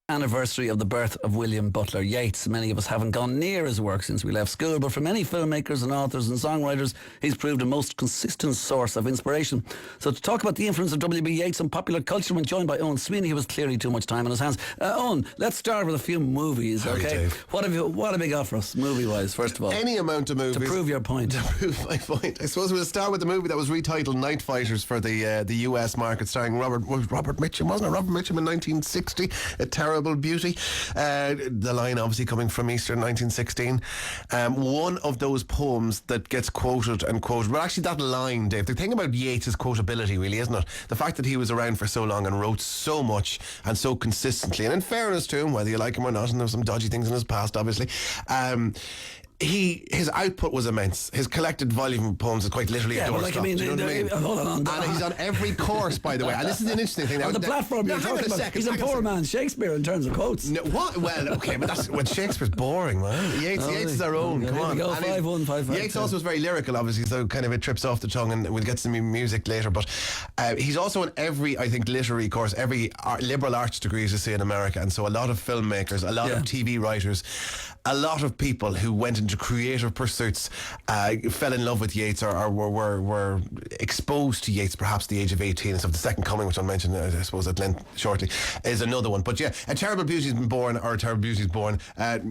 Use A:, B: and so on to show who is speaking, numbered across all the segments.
A: anniversary of the birth of William Butler Yeats. Many of us haven't gone near his work since we left school, but for many filmmakers and authors and songwriters, he's proved a most consistent source of inspiration. So to talk about the influence of W.B.Yeats on popular culture, we're joined by Owen Sweeney, who has clearly too much time on his hands. Owen, let's start with a few movies, okay? What have you got for us, movie-wise, first of all?
B: Any amount of movies.
A: To prove your point.
B: To prove my point. I suppose we'll start with the movie that was retitled Night Fighters for the US market, starring Robert Mitchum, wasn't it? Robert Mitchum in 1960, A Terrible Beauty. The line obviously coming from Easter 1916. One of those poems that gets quoted and quoted. Well, actually that line, Dave, the thing about Yeats is quotability, really, isn't it? The fact that he was around for so long and wrote so much and so consistently, and in fairness to him, whether you like him or not, and there's some dodgy things in his past, obviously, his output was immense. His collected volume of poems is quite literally a doorstop.
A: Hold on.
B: And he's on every course, by the way. And this is an interesting thing.
A: On the platform you're talking about, he's a poor man's Shakespeare in terms of quotes.
B: No, what? Well, okay, but that's when Shakespeare's boring, man. Yates is our own. Come on.
A: Go 5-1, 5-5.
B: Yates also was very lyrical, obviously, so kind of it trips off the tongue, and we'll get some music later. But he's also on every, I think, literary course, every liberal arts degrees you see in America, and so a lot of filmmakers, a lot of TV writers, a lot of people who went into creative pursuits fell in love with Yeats or were exposed to Yeats perhaps at the age of 18 and stuff. The Second Coming, which I'll mention I suppose at length shortly, is another one. But yeah, A Terrible Beauty's been born, or A Terrible Beauty's born,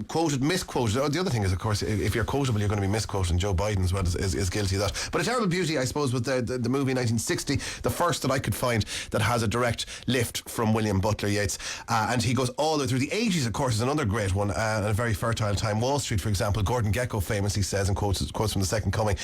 B: quoted, misquoted. The other thing is, of course, if you're quotable, you're going to be misquoted, and Joe Biden as well is guilty of that. But A Terrible Beauty, I suppose, was the movie 1960, the first that I could find that has a direct lift from William Butler Yeats, and he goes all the way through. The 80s, of course, is another great one, and a very fertile time. Wall Street, for example, Gordon Gekko famously says, and quotes from The Second Coming,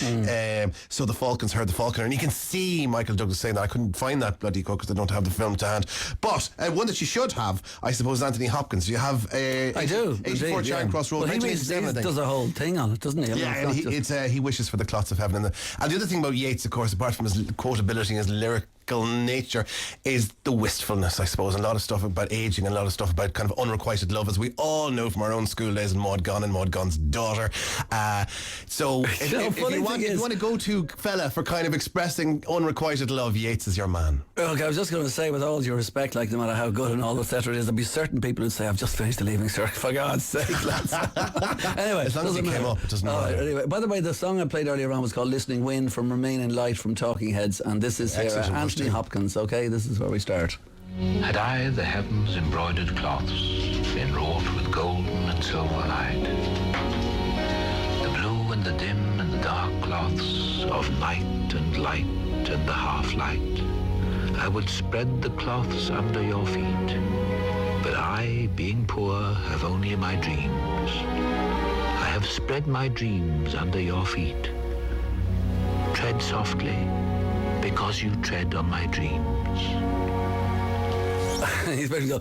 B: so the Falcons heard the falconer, and you can see Michael Douglas saying that. I couldn't find that bloody quote because I don't have the film to hand, but one that you should have, I suppose, is Anthony Hopkins. You have
A: I do
B: 84 Charing Cross Road.
A: Well, he does a whole thing on it, doesn't he?
B: And he wishes for the clots of heaven. And the other thing about Yeats, of course, apart from his quotability and his lyrical nature, is the wistfulness, I suppose. A lot of stuff about aging, and a lot of stuff about kind of unrequited love, as we all know from our own school days in Maud Gonne and Maud Gonne's daughter. So if you want a go-to fella for kind of expressing unrequited love, Yeats is your man.
A: Okay, I was just going to say, with all due respect, like no matter how good and all etc. it is, there'll be certain people who say, I've just finished the Leaving Cert, for God's sake, lads. Anyway,
B: as long as he came up, it doesn't matter.
A: Anyway, by the way, the song I played earlier on was called Listening Wind from Remaining Light from Talking Heads, and this is here Anthony Hopkins. Okay, this is where we start.
C: Had I the heavens embroidered cloths, enwrought with golden and silver light, the blue and the dim and the dark cloths of night and light and the half-light, I would spread the cloths under your feet. But I, being poor, have only my dreams. I have spread my dreams under your feet. Tread softly, because you tread on my dreams.
A: He's ready to go.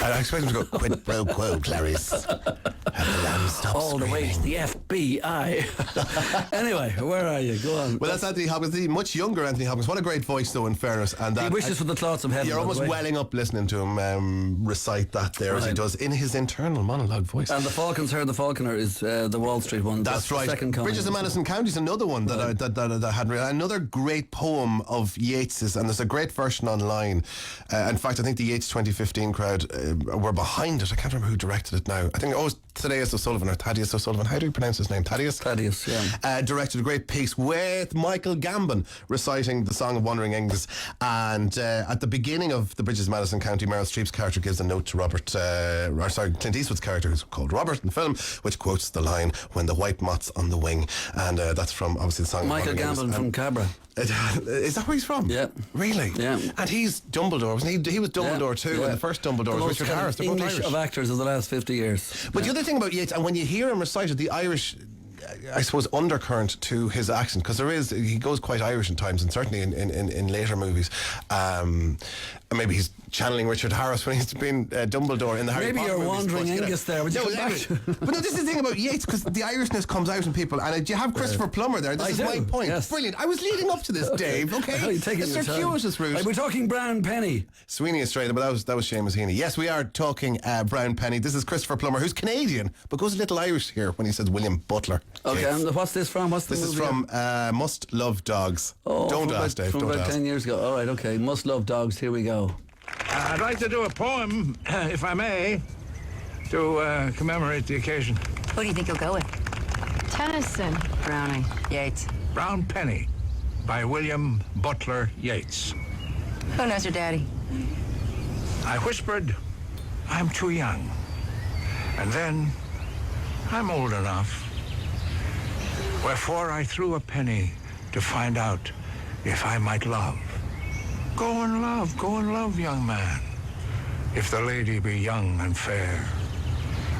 B: I expect him to go, quid pro quo, Clarice. Have the lamb stop
A: all
B: screaming.
A: The way to the FBI. Anyway, where are you? Go on.
B: Well, that's Anthony Hopkins, the much younger Anthony Hopkins. What a great voice, though, in fairness. And
A: he wishes for the clots of heaven.
B: You're almost welling up listening to him recite that there, as he does in his internal monologue voice.
A: And the Falcons heard the falconer is the Wall Street one.
B: That's right.
A: Second Coming.
B: Bridges of Madison County is another one that I hadn't read. Another great poem of Yeats's, and there's a great version online. In fact, I think the Yeats 2015 crowd were behind it. I can't remember who directed it now. I think Thaddeus O'Sullivan, or Thaddeus O'Sullivan. How do you pronounce his name? Thaddeus, yeah. Directed a great piece with Michael Gambon reciting the Song of Wandering Aengus. And at the beginning of the Bridges of Madison County, Meryl Streep's character gives a note to Clint Eastwood's character, who's called Robert in the film, which quotes the line, "When the white moth's on the wing." And that's from, obviously, the Song
A: Michael
B: of Wandering Aengus.
A: Gambon from Cabra.
B: Is that where he's from?
A: Yeah.
B: Really?
A: Yeah.
B: And he's Dumbledore, wasn't he? He was Dumbledore too, and the first Dumbledore was Richard Harris.
A: The most English of actors of the last 50 years.
B: But the other thing about Yeats, and when you hear him recite it, the Irish, I suppose, undercurrent to his accent, because he goes quite Irish in times, and certainly in later movies. Maybe he's channeling Richard Harris when he's been Dumbledore in the Harry Potter
A: movies.
B: Maybe you're
A: wandering Aengus there.
B: But no, this is the thing about Yeats, because the Irishness comes out in people, and you have Christopher Plummer there. This is my point.
A: Yes.
B: Brilliant. I was leading up to this, Dave. Okay,
A: a
B: circuitous route.
A: We're talking Brown Penny.
B: Sweeney is straight, but that was Seamus Heaney. Yes, we are talking Brown Penny. This is Christopher Plummer, who's Canadian, but goes a little Irish here when he says William Butler.
A: Okay,
B: Yeats.
A: and what's this from? What's the
B: This
A: movie?
B: is from Must Love Dogs. Don't ask, Dave.
A: From
B: Don't
A: about
B: ask.
A: 10 years ago. All right, okay. Must Love Dogs. Here we go.
D: I'd like to do a poem, if I may, to commemorate the occasion.
E: Who do you think you'll go with?
F: Tennyson.
E: Browning. Yeats.
D: Brown Penny by William Butler Yeats.
E: Who knows her daddy?
D: I whispered, I'm too young. And then, I'm old enough. Wherefore I threw a penny to find out if I might love. Go and love, young man, if the lady be young and fair.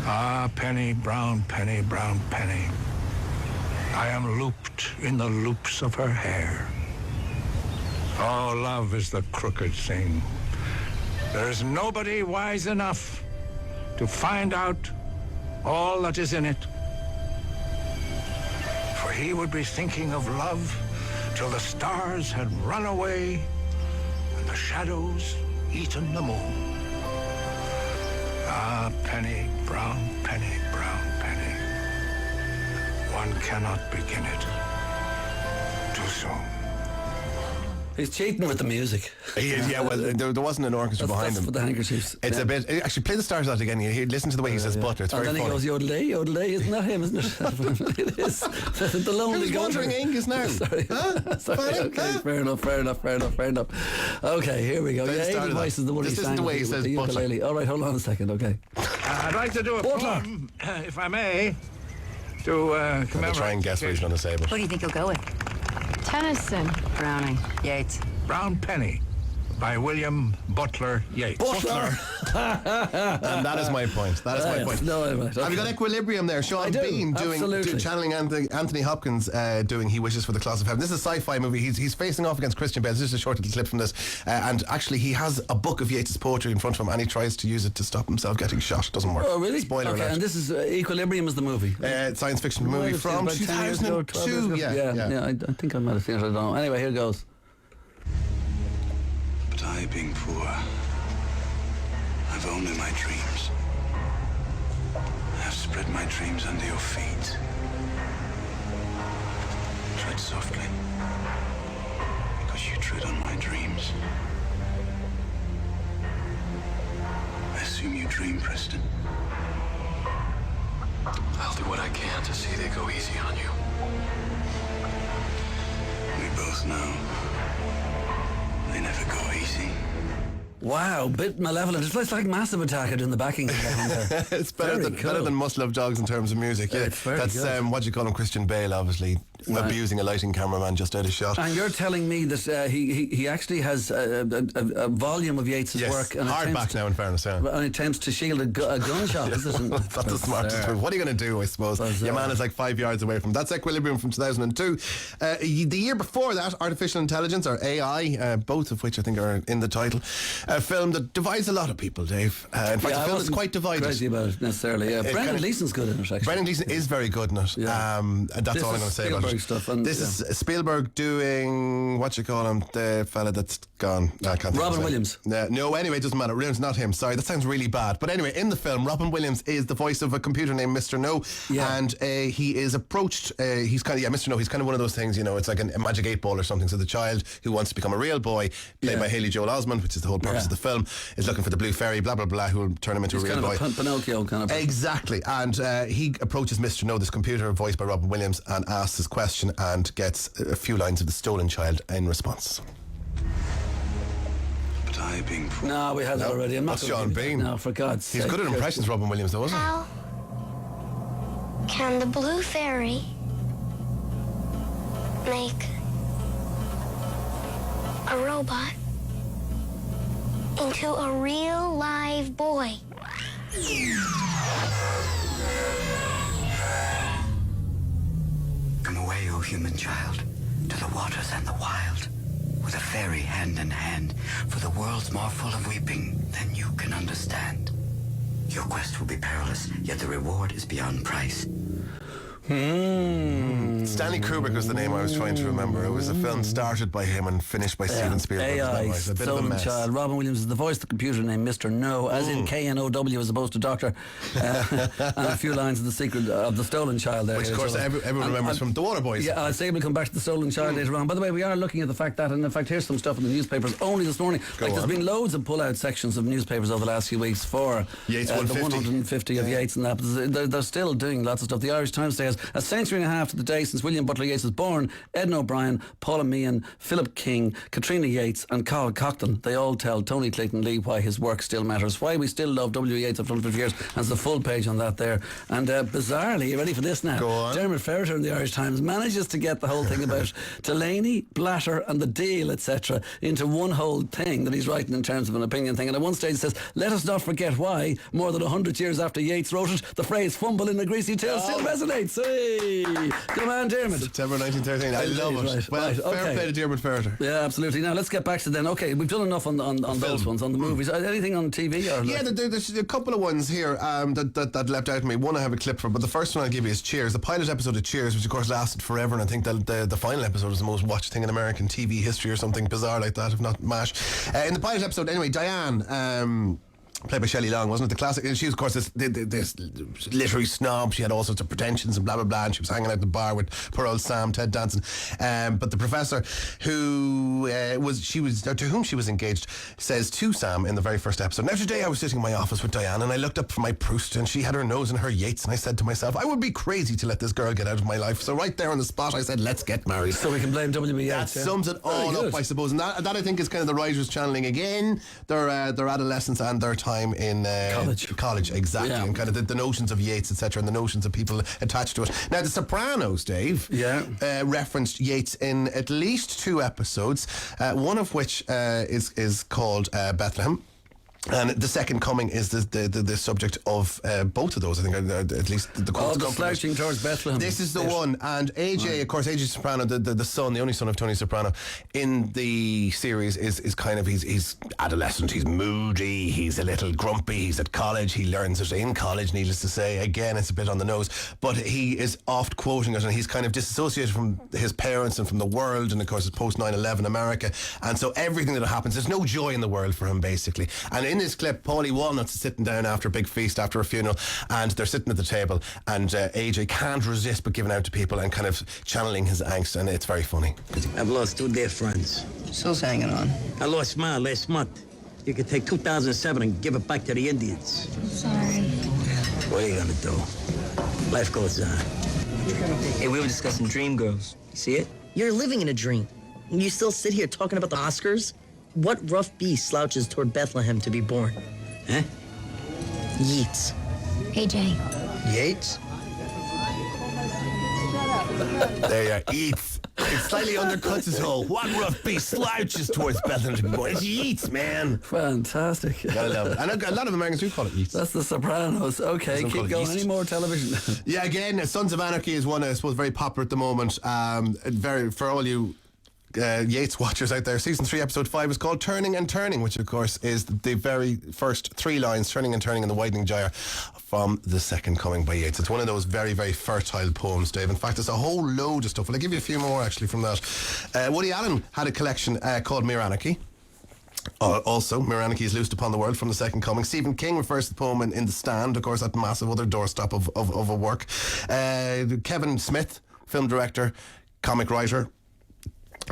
D: Ah, penny, brown penny, brown penny, I am looped in the loops of her hair. Oh, love is the crooked thing. There is nobody wise enough to find out all that is in it. For he would be thinking of love till the stars had run away and the shadows eaten the moon. Ah, penny, brown penny, brown penny, one cannot begin it too soon.
A: He's cheating with the music.
B: He is, yeah. Well, there wasn't an orchestra behind him.
A: For the handkerchiefs.
B: It's a bit. Actually, play the stars out again. You listen to the way he says Butler. It's
A: and
B: very
A: then
B: funny.
A: he goes, yodel day, isn't that him, isn't it? It is. The lonely
B: Who's wandering Aengus now?
A: Sorry.
B: Huh?
A: Sorry. Okay, fair enough. Okay, here we go.
B: Then
A: Yeah,
B: start
A: Amy
B: it
A: Weiss is the one
B: This
A: he
B: isn't
A: sang
B: the way
A: with
B: he says
A: the
B: Butler.
A: ukulele. All right, hold on a second, okay.
D: I'd like to do a
A: Butler.
D: poem, if I may, to
B: I'm
D: commemorate.
B: going to try and guess what he's going to say.
E: Who
B: But
E: do you think you'll go with?
F: Tennyson.
E: Browning. Yeats.
D: Brown Penny by William Butler Yeats.
A: Butler.
B: and that is my point. That is my point.
A: No, right, okay.
B: Have you got Equilibrium there? Sean
A: I do,
B: Bean
A: absolutely.
B: channeling Anthony Hopkins doing He Wishes for the Claws of Heaven. This is a sci-fi movie. He's facing off against Christian Bale. This is a short little clip from this. And actually, he has a book of Yeats' poetry in front of him and he tries to use it to stop himself getting shot. It doesn't work.
A: Oh, really?
B: Spoiler
A: okay,
B: alert.
A: and this is Equilibrium is the movie.
B: Science fiction movie from
A: About 10 years ago, 12 years
B: 2002.
A: ago. Yeah, I think I might have seen it. I don't know. Anyway, here goes.
G: But I, being poor, I've only my dreams. I have spread my dreams under your feet. Tread softly, because you tread on my dreams. I assume you dream, Preston. I'll do what I can to see they go easy on you. We both know they never go easy.
A: Wow, bit malevolent. It's like Massive Attack doing the backing.
B: It's better than Must Love Dogs in terms of music. Yeah,
A: It's very
B: that's
A: good.
B: what do you call him? Christian Bale, obviously abusing a lighting cameraman just out of shot.
A: And you're telling me that he actually has a volume of Yeats's
B: Yes,
A: work and
B: hardback now, in fairness. Yeah.
A: and attempts to shield a gunshot. Is it?
B: That's the smartest move. What are you going to do, I suppose? Your man is like 5 yards away from. That's Equilibrium from 2002. The year before that, Artificial Intelligence, or AI, both of which I think are in the title, a film that divides a lot of people, Dave. In fact, a film that's quite divided.
A: Crazy about it necessarily. Yeah, Brendan Gleeson's good in it. Actually,
B: Brendan Gleeson is very good in it.
A: Yeah.
B: And that's
A: This
B: all I'm
A: is
B: going to say about it.
A: Spielberg stuff, and,
B: this is Spielberg doing what you call him, the fella that's gone. I can't think of
A: Robin
B: his name.
A: Williams.
B: No, anyway, it doesn't matter. It's not him. Sorry, that sounds really bad. But anyway, in the film, Robin Williams is the voice of a computer named Mr. No, and he is approached. He's kind of Mr. No. He's kind of one of those things. You know, it's like a Magic 8 Ball or something. So the child who wants to become a real boy, played by Haley Joel Osment, which is the whole purpose of the film, is looking for the blue fairy, blah blah blah, who will turn him into a real boy.
A: Kind of a Pinocchio kind of.
B: Exactly, and he approaches Mr. No, this computer voiced by Robin Williams, and asks his question and gets a few lines of The Stolen Child in response.
G: But I, being poor...
A: No, we had that already. I'm not
B: That's
A: gonna
B: Sean
A: give you that.
B: Bean.
A: No, for God's sake.
B: He's good at impressions, Robin Williams, though, isn't he?
H: How can the blue fairy make a robot into a real live boy?
I: Come away, O human child, to the waters and the wild, with a fairy hand in hand, for the world's more full of weeping than you can understand. Your quest will be perilous, yet the reward is beyond price.
B: Stanley Kubrick was the name I was trying to remember. It was a film started by him and finished by Steven Spielberg.
A: AI,
B: A bit of a
A: Stolen
B: mess.
A: Child. Robin Williams is the voice of the computer named Mr. No, as in K-N-O-W as opposed to Doctor. And a few lines of the secret of the Stolen Child there.
B: Which, of course, everyone remembers from The Waterboys.
A: Yeah, I'll say we'll come back to the Stolen Child later on. By the way, we are looking at the fact that, and in fact, here's some stuff in the newspapers only this morning. There's been loads of pull-out sections of newspapers over the last few weeks for
B: Yeats
A: the
B: 150.
A: 150 of Yeats and that. They're still doing lots of stuff. The Irish Times says a century and a half to the day since William Butler Yeats was born, Edna O'Brien, Paula Meehan, Philip King, Katrina Yates and Carl Cockton, they all tell Tony Clayton Lee why his work still matters, why we still love W.B. Yeats after 150 years, and there's a full page on that there. And bizarrely, you ready for this now?
B: Go on.
A: Dermot Ferreter in the Irish Times manages to get the whole thing about Delaney, Blatter and the deal, etc. into one whole thing that he's writing in terms of an opinion thing. And at one stage says, let us not forget why, more than 100 years after Yeats wrote it, the phrase fumble in a greasy tail still resonates. Hey, come on, Dermot.
B: September 1913. I love it.
A: Right,
B: Well, fair play to Dermot Ferreter.
A: Yeah, absolutely. Now let's get back to then. Okay, we've done enough on those ones, on the movies. Anything on TV? Or
B: Yeah, there's a couple of ones here that leapt out at me. One I have a clip for, but the first one I'll give you is Cheers. The pilot episode of Cheers, which of course lasted forever, and I think the final episode is the most watched thing in American TV history or something bizarre like that, if not MASH. In the pilot episode, anyway, Diane... played by Shelley Long, wasn't it? The classic. And she was, of course, this literary snob. She had all sorts of pretensions and blah, blah, blah. And she was hanging out at the bar with poor old Sam, Ted Danson. But the professor to whom she was engaged says to Sam in the very first episode, now today I was sitting in my office with Diane and I looked up for my Proust and she had her nose in her Yeats and I said to myself, I would be crazy to let this girl get out of my life. So right there on the spot I said, let's get married.
A: So we can blame W.B.
B: That
A: Yeats.
B: sums it all up, I suppose. And that I think is kind of the writers channeling again their adolescence and their time in college, exactly, and kind of the notions of Yeats, etc., and the notions of people attached to it. Now, The Sopranos, Dave, referenced Yeats in at least 2 episodes, one of which is called Bethlehem. And The Second Coming is the subject of both of those, I think, at least the quotes.
A: The slouching towards Bethlehem.
B: This is the one. And AJ, of course, AJ Soprano, the son, the only son of Tony Soprano, in the series is kind of, he's adolescent, he's moody, he's a little grumpy, he's at college, he learns it in college, needless to say. Again, it's a bit on the nose, but he is oft quoting it, and he's kind of disassociated from his parents and from the world, and of course, it's post 9/11 America. And so everything that happens, there's no joy in the world for him, basically. And in this clip, Paulie Walnuts is sitting down after a big feast, after a funeral, and they're sitting at the table, and AJ can't resist but giving out to people and kind of channeling his angst, and it's very funny.
J: I've lost 2 dear friends.
E: Still's hanging on.
J: I lost mine last month. You could take 2007 and give it back to the Indians.
H: Sorry.
J: What are you gonna do? Life goes on.
K: Hey, we were discussing Dream Girls. You see it? You're living in a dream. You still sit here talking about the Oscars? What rough beast slouches toward Bethlehem to be born?
J: Huh?
K: Yeats.
H: AJ.
J: Yeats?
B: There you are, Yeats. It slightly undercuts his whole, what rough beast slouches towards Bethlehem to be born. It's Yeats, man.
A: Fantastic.
B: I love it. And a lot of Americans do call it Yeats.
A: That's The Sopranos. Okay, keep going. Any more television?
B: Yeah, again, Sons of Anarchy is one I suppose very popular at the moment. For all you Yeats watchers out there, season 3 episode 5 is called Turning and Turning, which of course is the very first 3 lines, Turning and Turning in the Widening Gyre, from The Second Coming by Yeats. It's one of those very, very fertile poems, Dave. In fact, there's a whole load of stuff. Well, I'll give you a few more actually from that. Woody Allen had a collection called Mere Anarchy. Also, Mere Anarchy is loosed upon the world from The Second Coming. Stephen King refers to the poem in The Stand, of course, that massive other doorstep of a work. Kevin Smith, film director, comic writer,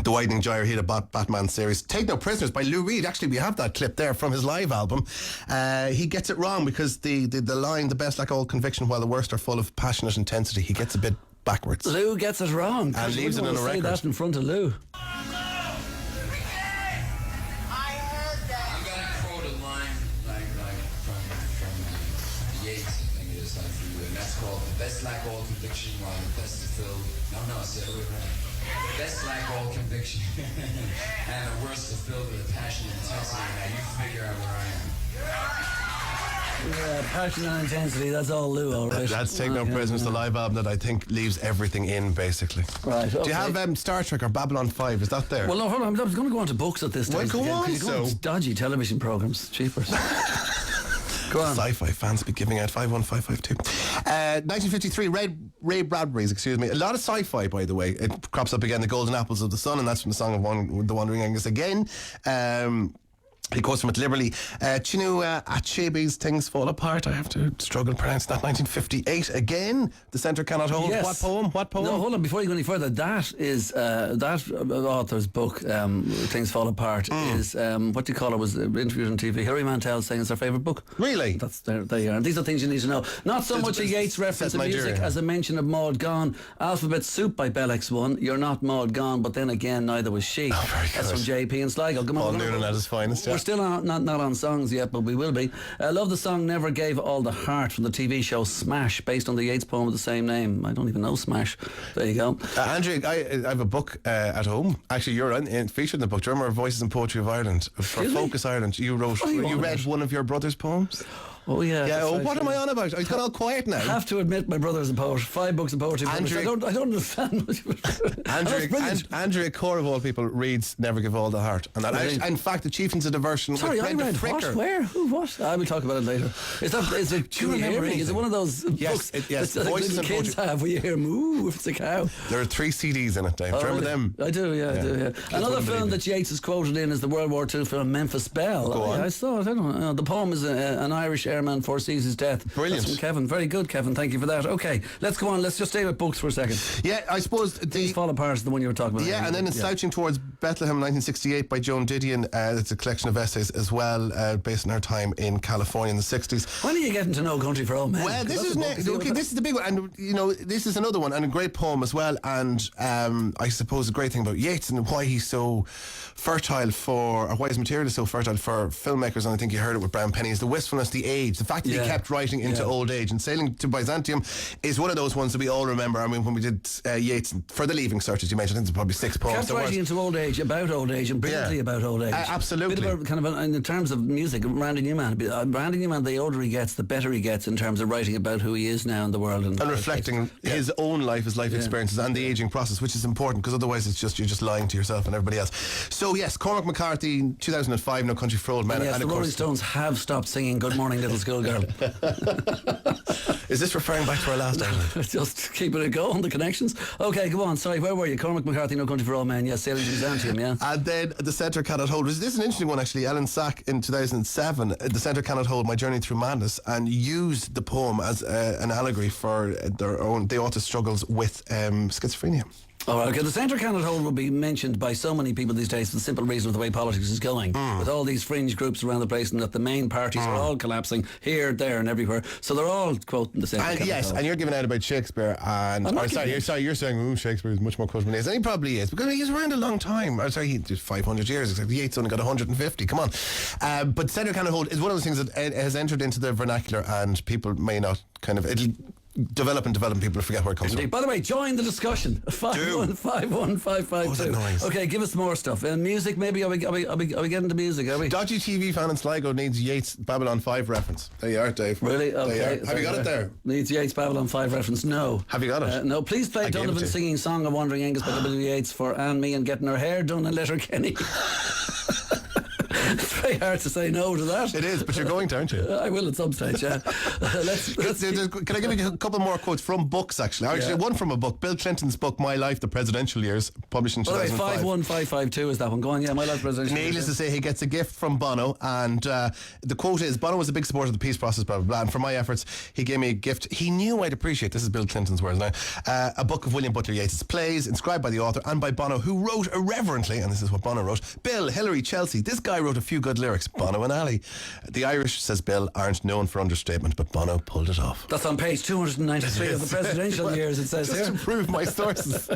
B: The Widening Gyre, he had a Batman series. Take No Prisoners by Lou Reed. Actually, we have that clip there from his live album. He gets it wrong because the line, the best lack all conviction while the worst are full of passionate intensity, he gets a bit backwards.
A: Lou gets it wrong.
B: And leaves it on a record.
A: Say that in front of Lou.
L: Best lack all conviction while the best is filled. No, I said it right. Best lack all conviction and the worst is filled with a passion and intensity. Now you figure out where I am.
A: Yeah, passion and intensity, that's all Lou, all right.
B: That's Take No Prisoners, the live album that I think leaves everything in, basically.
A: Right, okay.
B: Do you have Star Trek or Babylon 5? Is that there?
A: Well, no, hold on. I was going to go on to books at this time.
B: Well, go on,
A: so. Dodgy television programmes, cheapers. Go on.
B: Sci-fi fans be giving out 51552. 1953, Ray Bradbury's, excuse me. A lot of sci-fi, by the way. It crops up again, The Golden Apples of the Sun, and that's from the song of The Wandering Aengus again. He quotes from it liberally. Chinu Achebe's Things Fall Apart. I have to struggle to pronounce that. 1958 again. The Centre Cannot Hold.
A: Yes.
B: What poem?
A: No, hold on. Before you go any further, that is that author's book, Things Fall Apart, is what do you call it? Was interviewed on TV. Hilary Mantel saying it's her favourite book.
B: Really?
A: That's there you are. And these are things you need to know. Not so much a Yeats reference to music as a mention of Maud Gonne. Alphabet Soup by Bell X1. You're not Maud Gonne, but then again, neither was she.
B: Oh, very good.
A: That's from JP and Sligo. Come on.
B: Paul Noonan at his finest.
A: We're still not on songs yet, but we will be. I love the song Never Gave All the Heart from the TV show Smash, based on the Yeats poem with the same name. I don't even know Smash. There you go.
B: Andrew, I have a book at home. Actually, you're featured in the book. Do you remember Voices and Poetry of Ireland? For Focus Ireland. You read one of your brother's poems?
A: Oh yeah.
B: Yeah. Oh, what am I on about? I got all quiet now.
A: I have to admit, my brother's a poet. 5 books of poetry. I don't understand.
B: Andrea Core of all people reads "Never Give All the Heart," and that.
A: Really?
B: In fact, the Chieftains of Diversion.
A: Sorry, I read
B: Fricker.
A: what? Where? Who? What? I will talk about it later. Is it?
B: Do you remember anything?
A: Is it one of those
B: yes,
A: books
B: yes,
A: that
B: Voices
A: little
B: and
A: kids
B: Poetry
A: have where you hear moo if it's a cow?
B: There are 3 CDs in it, Dave. Do you remember them?
A: I do. Yeah. Another film that Yeats is quoted in is the World War II film Memphis Belle.
B: Go on.
A: I saw it. I don't know. The poem is an Irish airman foresees his death.
B: Brilliant.
A: That's from Kevin. Very good, Kevin. Thank you for that. Okay, let's go on. Let's just stay with books for a second.
B: Yeah, I suppose
A: Things Fall Apart is the one you were talking about.
B: Yeah, and then in Slouching Towards Bethlehem, 1968, by Joan Didion. It's a collection of essays as well, based on her time in California in the 60s.
A: When are you getting to know Country for Old Men?
B: Well, this is the big one, and this is another one, and a great poem as well. And I suppose the great thing about Yeats and why he's so fertile or why his material is so fertile for filmmakers, and I think you heard it with Brown Penny, is the wistfulness, the age, the fact that he kept writing into old age. And Sailing to Byzantium is one of those ones that we all remember. I mean, when we did Yeats for the Leaving Cert, as you mentioned, I think there's probably 6 poems.
A: Kept writing into old age, about old age, and brilliantly about old age.
B: Absolutely.
A: Bit of a, kind of in terms of music, Randy Newman, the older he gets, the better he gets in terms of writing about who he is now in the world. And
B: reflecting his own life, his life experiences, and the ageing process, which is important, because otherwise you're just lying to yourself and everybody else. So yes, Cormac McCarthy, 2005, No Country for Old Men.
A: And yes, the Rolling Stones have stopped singing Good Morning Little Schoolgirl.
B: Is this referring back to our last item?
A: Just keeping it going, the connections. Okay, go on. Sorry, where were you? Cormac McCarthy, No Country for Old Men. Yes, Sailing to Byzantium, yeah.
B: And then The Centre Cannot Hold. This is an interesting one, actually. Alan Sack in 2007, The Centre Cannot Hold, My Journey Through Madness, and used the poem as an allegory for the author's struggles with schizophrenia.
A: All right, okay. The Centre Cannot Hold will be mentioned by so many people these days for the simple reason of the way politics is going. With all these fringe groups around the place, and that the main parties are all collapsing here, there, and everywhere. So they're all quoting the Centre Cannot Hold.
B: Yes, and you're giving out about Shakespeare, and you're saying Shakespeare is much more quotable than he is, and he probably is, because he's around a long time. I'm sorry, he did 500 years. Exactly. Yeats only got 150. Come on. But Centre Cannot Hold is one of those things that has entered into the vernacular, and people may not it'll develop, people forget where it comes from.
A: By the way, join the discussion. 5151552. Okay, give us more stuff. Music, maybe. Are we getting to music? Are we?
B: Dodgy TV fan in Sligo needs Yeats Babylon 5 reference. There you are, Dave.
A: Really? Okay.
B: Have you got it there?
A: Needs Yeats Babylon 5 reference. No.
B: Have you got it?
A: No. Please play Donovan singing Song of Wandering Aengus by W.B.Yeats for Anne Me and getting her hair done in Letterkenny. It's very hard to say no to that.
B: It is, but you're going to, aren't you?
A: I will at some stage, yeah.
B: Can I give you a couple more quotes from books, actually? One from a book, Bill Clinton's book, My Life, The Presidential Years, published in 2005.
A: 51552 is that one. Go on, yeah, My Life, Presidential Years.
B: Needless to say, he gets a gift from Bono, and the quote is, Bono was a big supporter of the peace process, blah, blah, blah, and for my efforts, he gave me a gift he knew I'd appreciate. This is Bill Clinton's words now. A book of William Butler Yeats' plays, inscribed by the author and by Bono, who wrote irreverently, and this is what Bono wrote, Bill, Hillary, Chelsea, this guy wrote a few good lyrics, Bono and Ali. The Irish, says Bill, aren't known for understatement, but Bono pulled it off.
A: That's on page 293 of the presidential years, it says
B: just
A: here.
B: Just to prove my sources.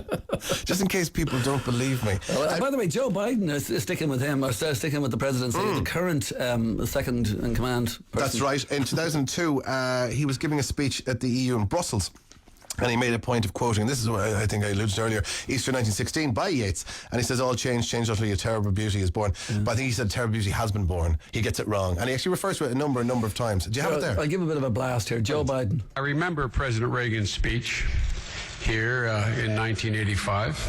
B: Just in case people don't believe me.
A: By the way, Joe Biden is sticking with him, or sticking with the presidency, the current second in command person.
B: That's right. In 2002, he was giving a speech at the EU in Brussels. And he made a point of quoting, this is what I think I alluded to earlier, Easter 1916 by Yeats. And he says, all change utterly, a terrible beauty is born. But I think he said terrible beauty has been born. He gets it wrong. And he actually refers to it a number of times. Do you have it there?
A: I'll give a bit of a blast here. Joe Biden.
M: I remember President Reagan's speech here in 1985.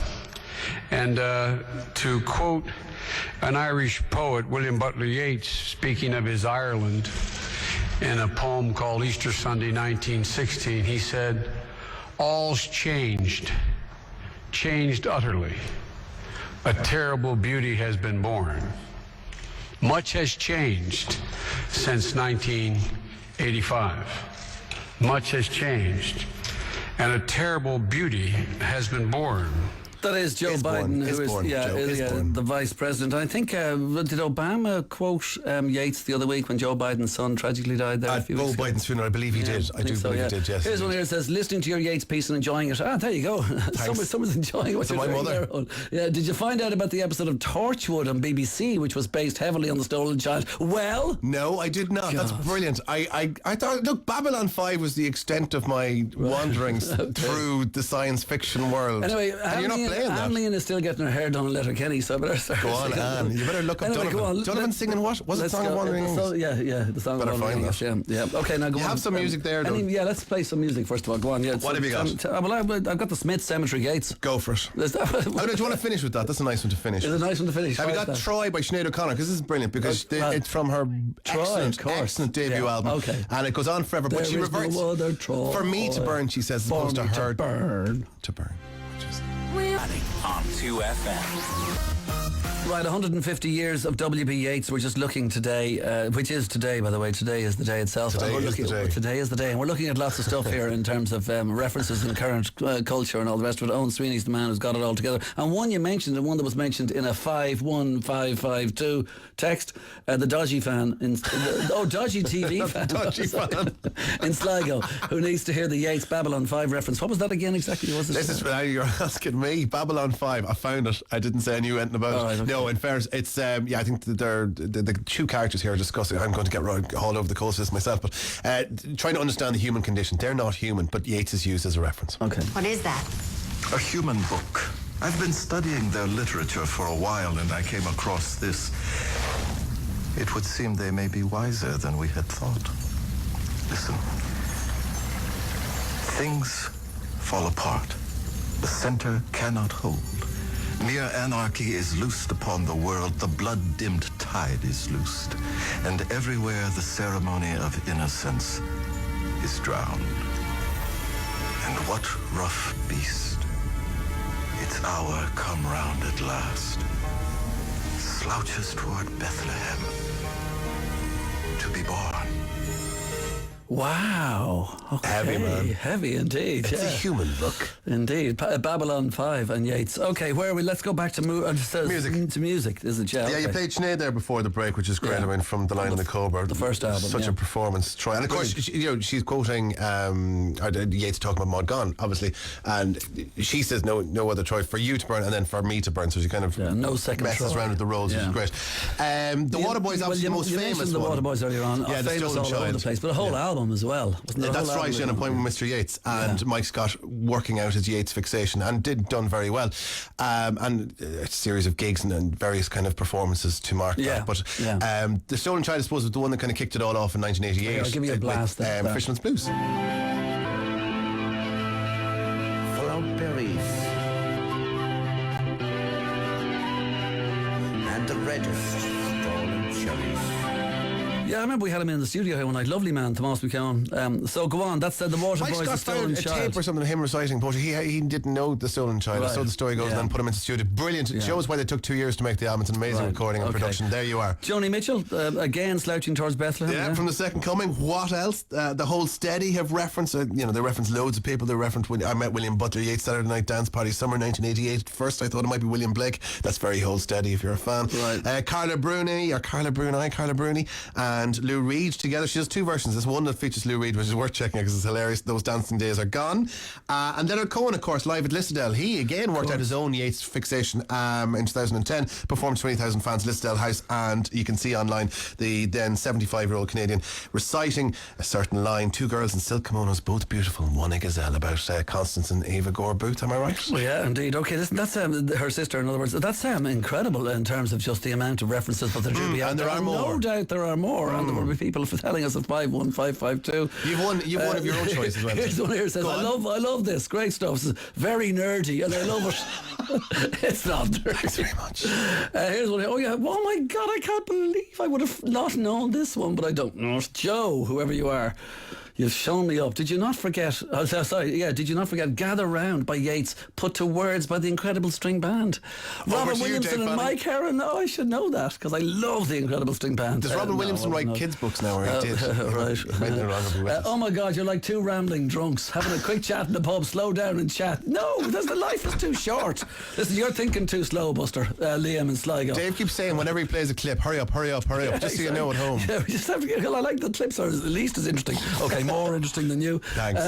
M: And to quote an Irish poet, William Butler Yeats, speaking of his Ireland, in a poem called Easter Sunday 1916. He said, "All's changed utterly. A terrible beauty has been born. Much has changed since 1985. Much has changed, and a terrible beauty has been born."
A: That is Joe Biden, who is the vice president. I think, did Obama quote Yeats the other week when Joe Biden's son tragically died there?
B: At Joe Biden's funeral, I believe he did. I do believe he did, yes.
A: Here's one here that says, listening to your Yeats piece and enjoying it. There you go. Someone's enjoying what you're doing there. Yeah, did you find out about the episode of Torchwood on BBC, which was based heavily on the stolen child? Well...
B: No, I did not. God. That's brilliant. I thought, look, Babylon 5 was the extent of my wanderings through the science fiction world.
A: Anyway,
B: and you're not playing that.
A: Anne-Leon is still getting her hair done on Letterkenny, so I better start.
B: Go on, Anne. You better look up Donovan. Donovan singing what? Was it Song of Wandering Aengus?
A: Yeah, the Song of Wandering Aengus. Yeah. Okay, now go on.
B: You have some music there, though.
A: Yeah, let's play some music first of all. Go on. Yeah.
B: What have you got?
A: I've got the Smith Cemetery Gates.
B: Go for it. Do you want to finish with that? That's a nice one to finish.
A: It's a nice one to finish.
B: Have you got Troy by Sinead O'Connor? Because this is brilliant, because it's from her excellent debut album. Okay. And it goes on forever, but she reverts. For me to burn, she says, as opposed to her to burn.
N: On 2FM.
A: Right, 150 years of W.B.Yeats. We're just looking today, which is today, by the way. Today is the day itself. Today is the day. And we're looking at lots of stuff here in terms of references in current culture and all the rest of it. Owen Sweeney's the man who's got it all together. And one you mentioned, and one that was mentioned in a 51552 text, the Dodgy fan, Dodgy TV fan.
B: Dodgy fan.
A: in Sligo, who needs to hear the Yeats Babylon 5 reference. What was that again exactly?
B: You're asking me. Babylon 5. I found it. I didn't say I knew anything about it. Right, okay. No, in fairness, it's I think that the two characters here are discussing. I'm going to get all over the coast of this myself, but trying to understand the human condition. They're not human, but Yeats is used as a reference.
A: Okay.
E: What is that?
O: A human book. I've been studying their literature for a while, and I came across this. It would seem they may be wiser than we had thought. Listen. Things fall apart. The center cannot hold. Mere anarchy is loosed upon the world. The blood-dimmed tide is loosed. And everywhere the ceremony of innocence is drowned. And what rough beast, its hour come round at last, slouches toward Bethlehem to be born.
A: Wow. Okay.
B: Heavy, man.
A: Heavy indeed.
B: It's a human book.
A: Indeed. Babylon 5 and Yeats. Okay, where are we? Let's go back to music. To music, is it? Yeah,
B: you played Sinead there before the break, which is great. I mean, from The Lion and the Cobra.
A: The first album.
B: Such a performance. Troy. And of course, she's quoting Yeats talking about Maud Gonne, obviously. And she says, no other Troy for you to burn and then for me to burn. So she kind of
A: no second
B: messes around with the roles, which is great. The Waterboys, obviously the most famous
A: one. The Waterboys earlier on.
B: Yeah,
A: famous all over the place. But a whole album as well.
B: That's right, an appointment with Mr. Yeats and Mike Scott working out his Yeats fixation and done very well. And a series of gigs and various kind of performances to mark that. But The Stolen Child, I suppose, was the one that kind of kicked it all off in 1988.
A: I'll give you a blast there.
B: Fisherman's Blues.
P: Full out berries and the reddest stolen cherries.
A: Yeah, I remember we had him in the studio here one night. Lovely man, Tomas McKeown. So go on, that's the Waterboys, The Stolen Child.
B: A tape or something of him reciting poetry. He didn't know The Stolen Child. Right. So the story goes and then put him into the studio. Brilliant. It shows why they took 2 years to make the album. It's an amazing recording and production. There you are.
A: Joni Mitchell, again slouching towards Bethlehem.
B: Yeah, from The Second Coming. What else? The whole Steady have referenced, they reference loads of people. They reference, I met William Butler Yeats, Saturday Night Dance Party, summer 1988. First I thought it might be William Blake. That's very Whole Steady if you're a fan.
A: Right.
B: Carla Bruni, and Lou Reed together. She does two versions. There's one that features Lou Reed, which is worth checking out because it's hilarious. Those dancing days are gone. And Leonard Cohen, of course, live at Lissadell. He again worked out his own Yeats fixation in 2010, performed 20,000 fans at Lissadell House, and you can see online the then 75-year-old Canadian reciting a certain line. Two girls in silk kimonos, both beautiful, one a gazelle, about Constance and Eva Gore Booth. Am I right?
A: Well, yeah, indeed. Okay, that's her sister, in other words. That's incredible in terms of just the amount of references that there do be out
B: and there are more.
A: No doubt there are more. and there will be people for telling us at 51552.
B: You've one of your own choices as well.
A: Here's one here says, I love this. Great stuff. This is very nerdy and I love it. It's not nerdy.
B: Thanks very much.
A: Here's one here. Oh yeah. Oh my God, I can't believe I would have not known this one, but I don't know. Joe, whoever you are. You've shown me up. Did you not forget? Did you not forget "Gather Round" by Yeats, put to words by the incredible string band? Robin Williamson and Mike Herron. Oh, I should know that because I love the incredible string band.
B: Does Robin Williamson write kids' books now, or he did?
A: Right. Oh my God, you're like two rambling drunks having a quick chat in the pub. Slow down and chat. No, the life is too short. Listen, you're thinking too slow, Buster. Liam and Sligo.
B: Dave keeps saying whenever he plays a clip, hurry up, just so you know at home.
A: Yeah, we just have to get. I like the clips are at least as interesting. Okay. More interesting than you.
B: Thanks.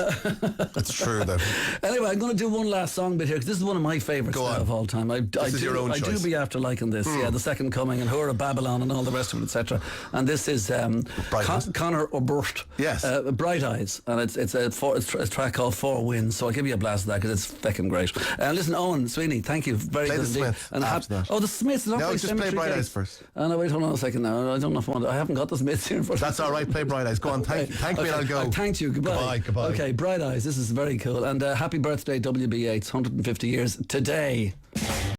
B: That's true, though.
A: Anyway, I'm going to do one last song bit here because this is one of my favourites of all time. I do be after liking this. Yeah, The Second Coming and Hura Babylon and all the rest of it, etc. And this is Conor O'Burt.
B: Yes.
A: Bright Eyes, and it's a track called Four Winds. So I'll give you a blast of that because it's fucking great. Listen, Owen, Sweeney, thank you very
B: play
A: good
B: the
A: indeed.
B: Smiths.
A: The Smiths.
B: No, just play Bright Eyes first.
A: No, wait, hold on a second now. I don't know if I haven't got the Smiths here.
B: That's all right. Play Bright Eyes. Go on. Thank me. I'll go.
A: Thank you. Goodbye.
B: Goodbye.
A: Okay, Bright Eyes. This is very cool. And happy birthday, W.B.Yeats. 150 years today.